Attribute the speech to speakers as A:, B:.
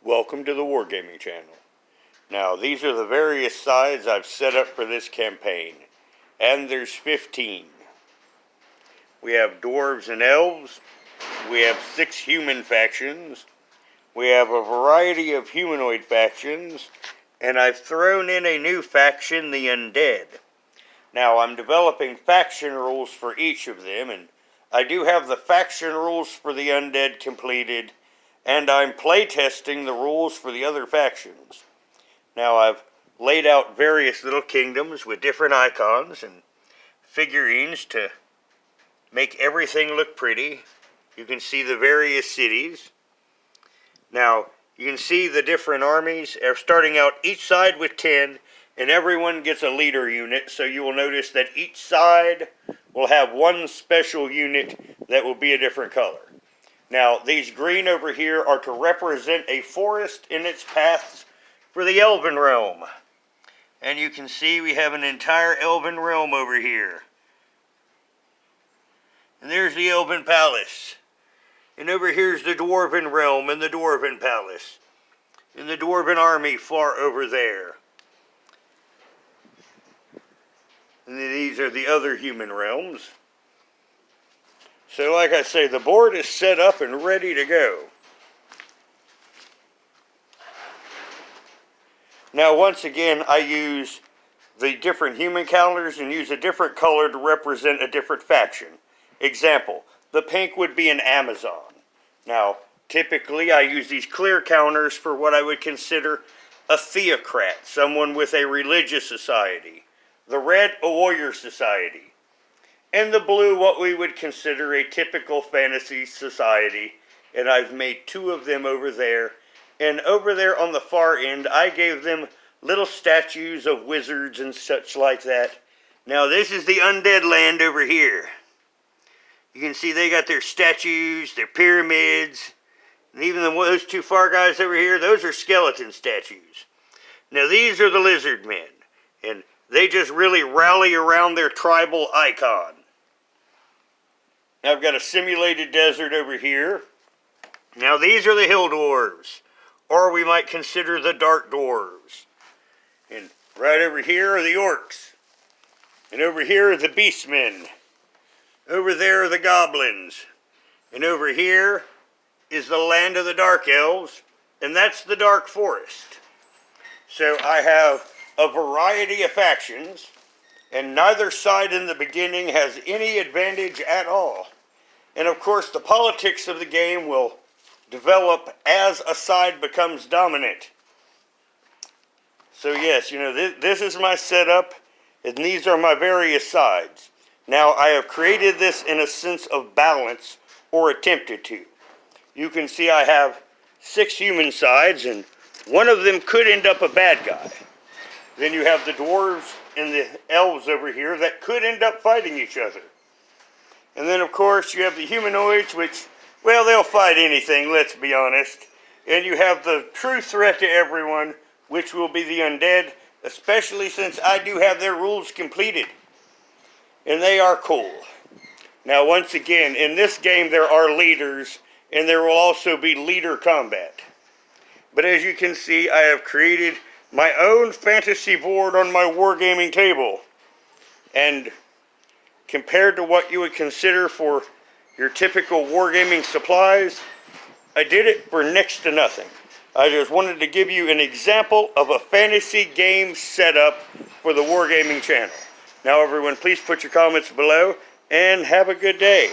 A: Welcome to the Wargaming channel. Now, these are the various sides I've set up for this campaign, and there's 15. We have dwarves and elves, we have 6 human factions, we have a variety of humanoid factions, and I've thrown in a new faction, the Undead. Now, I'm developing faction rules for each of them, and I do have the faction rules for the Undead completed, and I'm playtesting the rules for the other factions. Now, I've laid out various little kingdoms with different icons and figurines to make everything look pretty. You can see the various cities. Now, you can see the different armies are starting out each side with 10, and everyone gets a leader unit, so you will notice that each side will have one special unit that will be a different color. Now, these green over here are to represent a forest in its paths for the Elven Realm. And you can see we have an entire Elven Realm over here. And there's the Elven Palace. And over here's the Dwarven Realm and the Dwarven Palace. And the Dwarven Army far over there. And then these are the other human realms. So like I say, the board is set up and ready to go. Now once again, I use the different human calendars and use a different color to represent a different faction. Example, the pink would be an Amazon. Now, typically I use these clear counters for what I would consider a theocrat, someone with a religious society. The red, a warrior society. And the blue, what we would consider a typical fantasy society. And I've made 2 of them over there. And over there on the far end, I gave them little statues of wizards and such like that. Now this is the Undead land over here. You can see they got their statues, their pyramids. And even those 2 far guys over here, those are skeleton statues. Now these are the lizard men. And they just really rally around their tribal icon. Now I've got a simulated desert over here. Now these are the hill dwarves, or we might consider the dark dwarves. And right over here are the orcs. And over here are the beastmen. Over there are the goblins. And over here is the land of the dark elves, and that's the dark forest. So I have a variety of factions, and neither side in the beginning has any advantage at all. And of course, the politics of the game will develop as a side becomes dominant. So yes, you know, this is my setup, and these are my various sides. Now, I have created this in a sense of balance, or attempted to. You can see I have 6 human sides, and one of them could end up a bad guy. Then you have the dwarves and the elves over here that could end up fighting each other. And then, of course, you have the humanoids, which, well, they'll fight anything, let's be honest. And you have the true threat to everyone, which will be the undead, especially since I do have their rules completed. And they are cool. Now, once again, in this game, there are leaders, and there will also be leader combat. But as you can see, I have created my own fantasy board on my wargaming table. And compared to what you would consider for your typical wargaming supplies, I did it for next to nothing. I just wanted to give you an example of a fantasy game setup for the Wargaming channel. Now everyone, please put your comments below and have a good day.